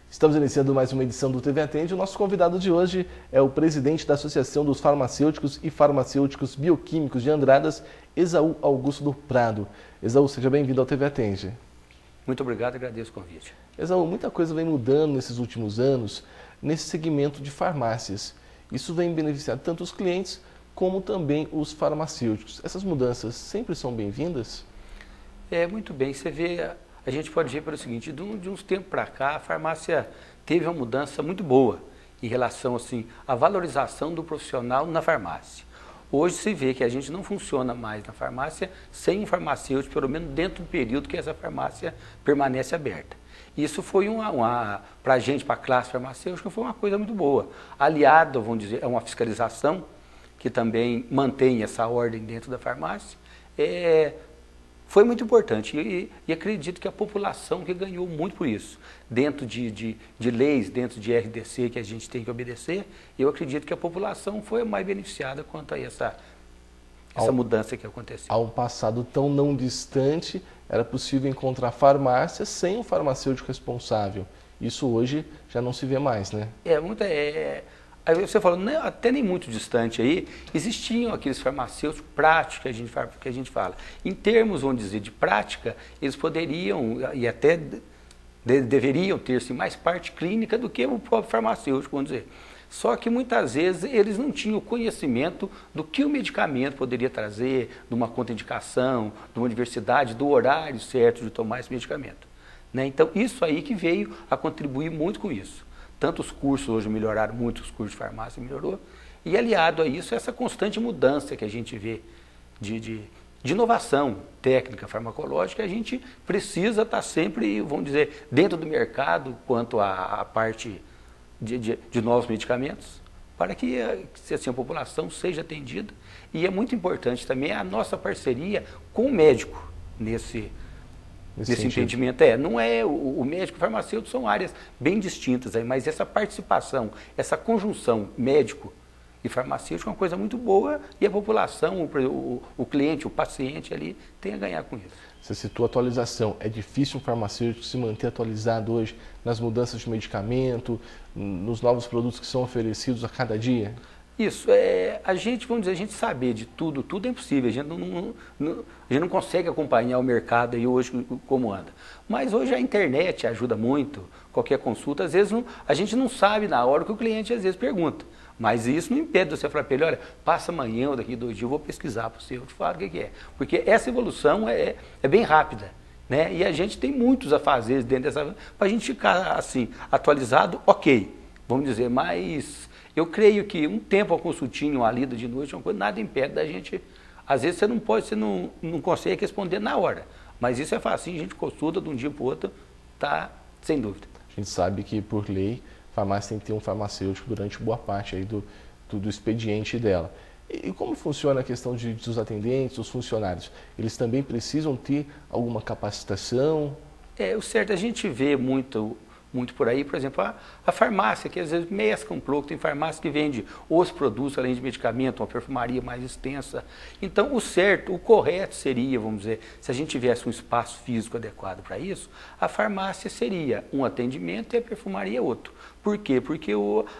Estamos iniciando mais uma edição do TV Atende. O nosso convidado de hoje é o presidente da Associação dos Farmacêuticos e Farmacêuticos Bioquímicos de Andradas, Esaú Augusto do Prado. Esaú, seja bem-vindo ao TV Atende. Muito obrigado, agradeço o convite. Esaú, muita coisa vem mudando nesses últimos anos nesse segmento de farmácias. Isso vem beneficiar tanto os clientes como também os farmacêuticos. Essas mudanças sempre são bem-vindas? Muito bem, você vê, a gente pode ver pelo seguinte, de uns tempos para cá, a farmácia teve uma mudança muito boa em relação assim, à valorização do profissional na farmácia. Hoje se vê que a gente não funciona mais na farmácia sem um farmacêutico, pelo menos dentro do período que essa farmácia permanece aberta. Isso foi para a gente, para a classe farmacêutica, foi uma coisa muito boa. Aliado, vamos dizer, a uma fiscalização que também mantém essa ordem dentro da farmácia, foi muito importante e acredito que a população que ganhou muito por isso. Dentro de leis, dentro de RDC que a gente tem que obedecer, eu acredito que a população foi a mais beneficiada quanto a essa mudança que aconteceu. Ao passado tão não distante, era possível encontrar farmácias sem um farmacêutico responsável. Isso hoje já não se vê mais, né? Aí você falou, até nem muito distante aí, existiam aqueles farmacêuticos práticos que a gente fala. Em termos, vamos dizer, de prática, eles poderiam e até deveriam ter assim, mais parte clínica do que o próprio farmacêutico, vamos dizer. Só que muitas vezes eles não tinham conhecimento do que o medicamento poderia trazer, de uma contraindicação, de uma diversidade, do horário certo de tomar esse medicamento. Né? Então, isso aí que veio a contribuir muito com isso. Tanto os cursos hoje melhoraram muito, os cursos de farmácia melhorou, e aliado a isso, essa constante mudança que a gente vê de inovação técnica farmacológica, a gente precisa estar sempre, vamos dizer, dentro do mercado quanto à parte de novos medicamentos, para que assim, a população seja atendida. E é muito importante também a nossa parceria com o médico nesse entendimento. Não é o médico e o farmacêutico são áreas bem distintas, mas essa participação, essa conjunção médico e farmacêutico é uma coisa muito boa e a população, o cliente, o paciente ali tem a ganhar com isso. Você citou atualização. É difícil um farmacêutico se manter atualizado hoje nas mudanças de medicamento, nos novos produtos que são oferecidos a cada dia? Isso, a gente, vamos dizer, a gente saber de tudo é impossível, a gente não consegue acompanhar o mercado aí hoje como anda. Mas hoje a internet ajuda muito, qualquer consulta, às vezes a gente não sabe na hora que o cliente às vezes pergunta. Mas isso não impede você falar para ele, olha, passa amanhã ou daqui 2 dias, eu vou pesquisar para você, eu te falo o que é. Porque essa evolução é bem rápida, né? E a gente tem muitos afazeres dentro dessa, para a gente ficar assim, atualizado, ok, vamos dizer, mas eu creio que um tempo a consultinha, uma lida de noite, uma coisa, nada impede da gente, às vezes você não consegue responder na hora, mas isso é fácil, a gente consulta de um dia para o outro, tá sem dúvida. A gente sabe que por lei, a farmácia tem que ter um farmacêutico durante boa parte aí do expediente dela. E como funciona a questão dos atendentes, dos funcionários? Eles também precisam ter alguma capacitação? O certo, a gente vê muito por aí, por exemplo, a farmácia, que às vezes mescla um pouco, tem farmácia que vende os produtos, além de medicamento, uma perfumaria mais extensa. Então, o correto seria, vamos dizer, se a gente tivesse um espaço físico adequado para isso, a farmácia seria um atendimento e a perfumaria outro. Por quê? Porque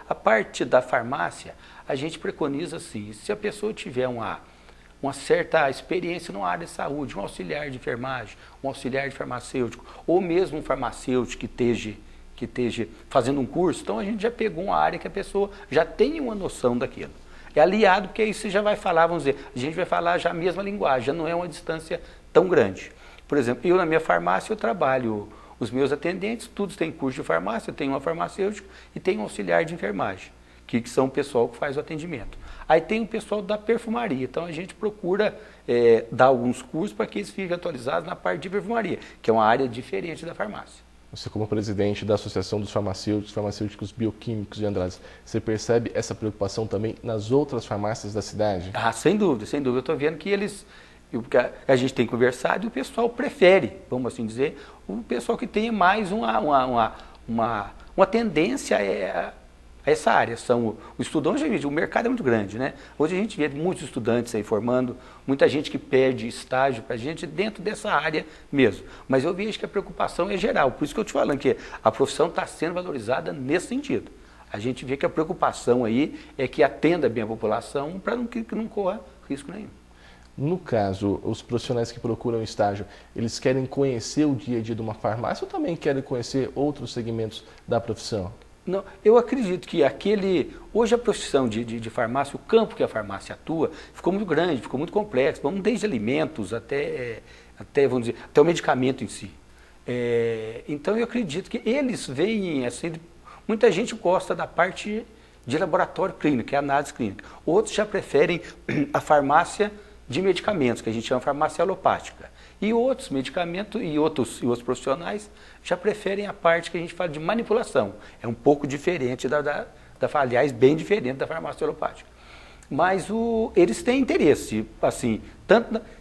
a parte da farmácia, a gente preconiza assim, se a pessoa tiver uma certa experiência na área de saúde, um auxiliar de enfermagem, um auxiliar de farmacêutico, ou mesmo um farmacêutico que esteja fazendo um curso, então a gente já pegou uma área que a pessoa já tem uma noção daquilo. É aliado, porque aí você já vai falar, vamos dizer, a gente vai falar já a mesma linguagem, já não é uma distância tão grande. Por exemplo, eu na minha farmácia, eu trabalho, os meus atendentes, todos têm curso de farmácia, eu tenho uma farmacêutica e tenho um auxiliar de enfermagem, que são o pessoal que faz o atendimento. Aí tem o pessoal da perfumaria, então a gente procura dar alguns cursos para que eles fiquem atualizados na parte de perfumaria, que é uma área diferente da farmácia. Você, como presidente da Associação dos Farmacêuticos Bioquímicos de Andradas, você percebe essa preocupação também nas outras farmácias da cidade? Sem dúvida, sem dúvida. Eu estou vendo que a gente tem conversado e o pessoal prefere, vamos assim dizer, o pessoal que tenha mais uma tendência a essa área. São o estudante, o mercado é muito grande, né? Hoje a gente vê muitos estudantes aí formando, muita gente que pede estágio para a gente dentro dessa área mesmo. Mas eu vejo que a preocupação é geral, por isso que eu te falando que a profissão está sendo valorizada nesse sentido. A gente vê que a preocupação aí é que atenda bem a população para que não corra risco nenhum. No caso, os profissionais que procuram estágio, eles querem conhecer o dia a dia de uma farmácia ou também querem conhecer outros segmentos da profissão? Não, eu acredito que hoje a profissão de farmácia, o campo que a farmácia atua, ficou muito grande, ficou muito complexo, vamos desde alimentos vamos dizer, até o medicamento em si. Então eu acredito que eles veem, assim, muita gente gosta da parte de laboratório clínico, que é a análise clínica. Outros já preferem a farmácia de medicamentos, que a gente chama de farmácia alopática. E outros medicamentos e outros profissionais já preferem a parte que a gente fala de manipulação. É um pouco diferente aliás, bem diferente da farmácia alopática. Mas eles têm interesse, assim,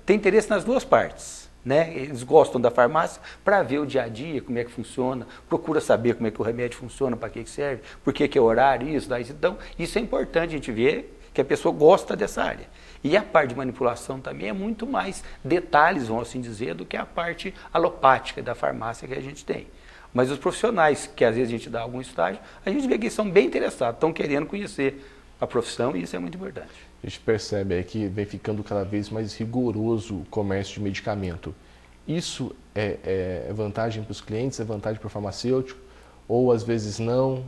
tem interesse nas duas partes. Né? Eles gostam da farmácia para ver o dia a dia, como é que funciona, procura saber como é que o remédio funciona, para que serve, por que é horário, isso, daí. Então, isso é importante a gente ver que a pessoa gosta dessa área. E a parte de manipulação também é muito mais detalhes, vamos assim dizer, do que a parte alopática da farmácia que a gente tem. Mas os profissionais, que às vezes a gente dá algum estágio, a gente vê que eles são bem interessados, estão querendo conhecer a profissão e isso é muito importante. A gente percebe aí que vem ficando cada vez mais rigoroso o comércio de medicamento. Isso é vantagem para os clientes, é vantagem para o farmacêutico ou às vezes não?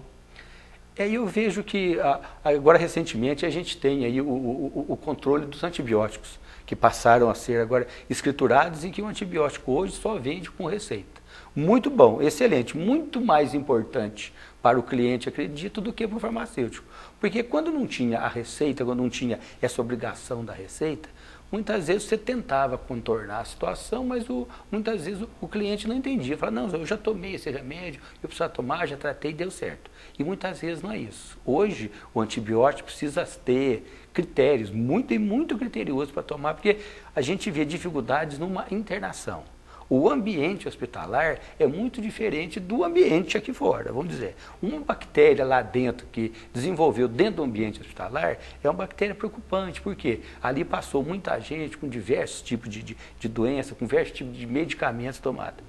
Eu vejo que agora recentemente a gente tem aí o controle dos antibióticos, que passaram a ser agora escriturados e que o antibiótico hoje só vende com receita. Muito bom, excelente, muito mais importante para o cliente, acredito, do que para o farmacêutico. Porque quando não tinha a receita, quando não tinha essa obrigação da receita, muitas vezes você tentava contornar a situação, mas muitas vezes o cliente não entendia. Falava, não, eu já tomei esse remédio, eu precisava tomar, já tratei e deu certo. E muitas vezes não é isso. Hoje, o antibiótico precisa ter critérios, muito criteriosos para tomar, porque a gente vê dificuldades numa internação. O ambiente hospitalar é muito diferente do ambiente aqui fora, vamos dizer. Uma bactéria lá dentro que desenvolveu dentro do ambiente hospitalar é uma bactéria preocupante, porque ali passou muita gente com diversos tipos de doença, com diversos tipos de medicamentos tomados.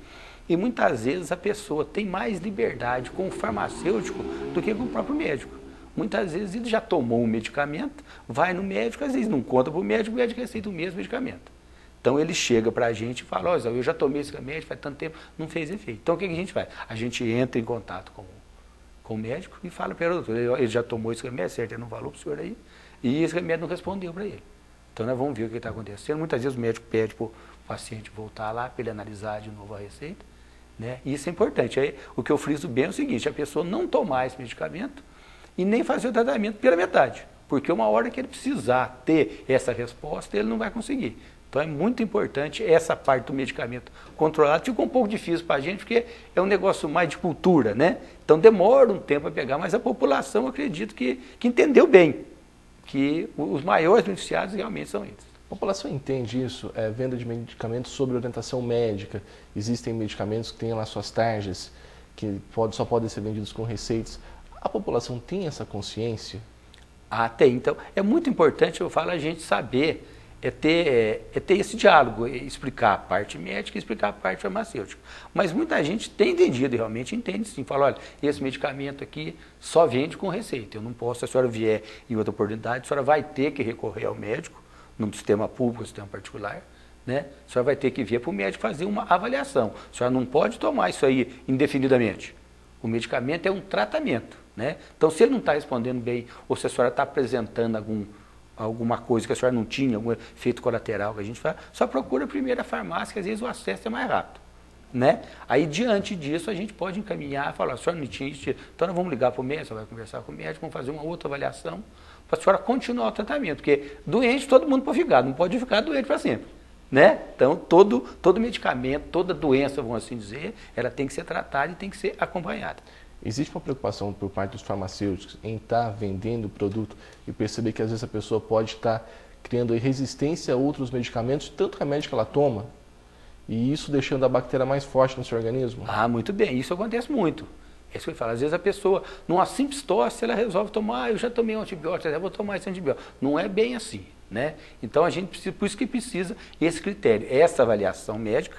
E muitas vezes a pessoa tem mais liberdade com o farmacêutico do que com o próprio médico. Muitas vezes ele já tomou um medicamento, vai no médico, às vezes não conta para o médico receita o mesmo medicamento. Então ele chega para a gente e fala, olha, eu já tomei esse remédio faz tanto tempo, não fez efeito. Então o que a gente faz? A gente entra em contato com o médico e fala para ele, doutor, ele já tomou esse remédio, certo? Ele não falou para o senhor aí, e esse remédio não respondeu para ele. Então nós vamos ver o que está acontecendo. Muitas vezes o médico pede para o paciente voltar lá para ele analisar de novo a receita. Né? E isso é importante. Aí, o que eu friso bem é o seguinte, a pessoa não tomar esse medicamento e nem fazer o tratamento pela metade. Porque uma hora que ele precisar ter essa resposta, ele não vai conseguir. Então é muito importante essa parte do medicamento controlado. Ficou um pouco difícil para a gente, porque é um negócio mais de cultura, né? Então demora um tempo a pegar, mas a população, acredito que entendeu bem, que os maiores beneficiados realmente são eles. A população entende isso? Venda de medicamentos sob orientação médica. Existem medicamentos que têm lá suas tarjas, que só podem ser vendidos com receitas. A população tem essa consciência? Tem. Então, é muito importante, eu falo, a gente saber, ter esse diálogo, explicar a parte médica e explicar a parte farmacêutica. Mas muita gente tem entendido, realmente entende sim. Fala, olha, esse medicamento aqui só vende com receita. Eu não posso, se a senhora vier em outra oportunidade, a senhora vai ter que recorrer ao médico, num sistema público, num sistema particular, né? A senhora vai ter que vir para o médico fazer uma avaliação. A senhora não pode tomar isso aí indefinidamente. O medicamento é um tratamento, né? Então, se ele não está respondendo bem, ou se a senhora está apresentando alguma coisa que a senhora não tinha, algum efeito colateral que a gente faz, só procura primeiro a farmácia, que às vezes o acesso é mais rápido, né? Aí, diante disso, a gente pode encaminhar e falar, a senhora não tinha isso, então nós vamos ligar para o médico, a senhora vai conversar com o médico, vamos fazer uma outra avaliação, para a senhora continuar o tratamento, porque doente todo mundo pode ficar, não pode ficar doente para sempre, né? Então, todo medicamento, toda doença, vamos assim dizer, ela tem que ser tratada e tem que ser acompanhada. Existe uma preocupação por parte dos farmacêuticos em estar vendendo o produto e perceber que às vezes a pessoa pode estar criando resistência a outros medicamentos, tanto remédio que ela toma, e isso deixando a bactéria mais forte no seu organismo? Muito bem, isso acontece muito. É isso que eu falo. Às vezes a pessoa, numa simples tosse, ela resolve tomar, eu já tomei um antibiótico, eu vou tomar esse antibiótico. Não é bem assim, né? Então a gente precisa, por isso que precisa esse critério, essa avaliação médica,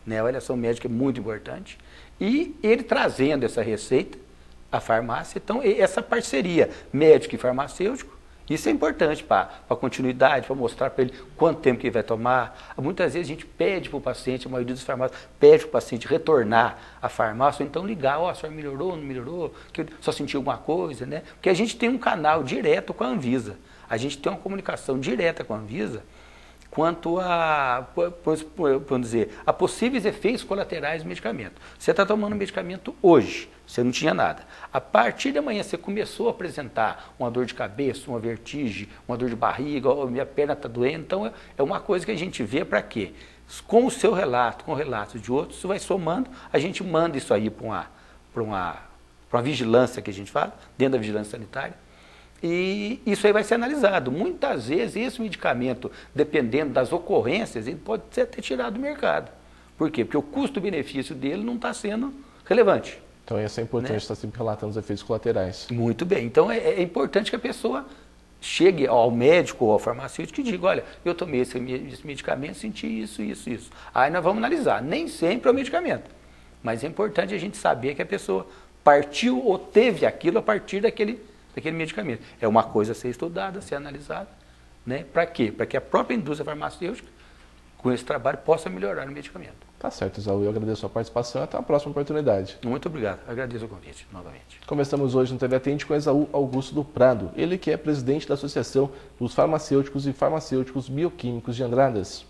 né? A avaliação médica é muito importante. E ele trazendo essa receita, a farmácia, então essa parceria médico e farmacêutico, isso é importante para a continuidade, para mostrar para ele quanto tempo que ele vai tomar. Muitas vezes a gente pede para o paciente, a maioria dos farmácias pede para o paciente retornar à farmácia, ou então ligar, ó, a senhora melhorou, não melhorou, que eu só senti alguma coisa, né? Porque a gente tem um canal direto com a Anvisa, a gente tem uma comunicação direta com a Anvisa quanto a, vamos dizer, a possíveis efeitos colaterais do medicamento. Você está tomando medicamento hoje, você não tinha nada. A partir de amanhã você começou a apresentar uma dor de cabeça, uma vertigem, uma dor de barriga, minha perna está doendo. Então é uma coisa que a gente vê para quê? Com o seu relato, com o relato de outros, isso vai somando, a gente manda isso aí para uma vigilância que a gente fala, dentro da vigilância sanitária. E isso aí vai ser analisado. Muitas vezes esse medicamento, dependendo das ocorrências, ele pode ser até tirado do mercado. Por quê? Porque o custo-benefício dele não está sendo relevante. Então isso é importante, né? Estar sempre relatando os efeitos colaterais. Muito bem. Então é importante que a pessoa chegue ao médico ou ao farmacêutico e diga, olha, eu tomei esse medicamento, senti isso. Aí nós vamos analisar. Nem sempre é o medicamento. Mas é importante a gente saber que a pessoa partiu ou teve aquilo a partir daquele medicamento. É uma coisa a ser estudada, a ser analisada, né? Para quê? Para que a própria indústria farmacêutica, com esse trabalho, possa melhorar o medicamento. Tá certo, Isaú. Eu agradeço a sua participação e até a próxima oportunidade. Muito obrigado. Agradeço o convite, novamente. Conversamos hoje no TV Atende com Isaú Augusto do Prado. Ele que é presidente da Associação dos Farmacêuticos e Farmacêuticos Bioquímicos de Andradas.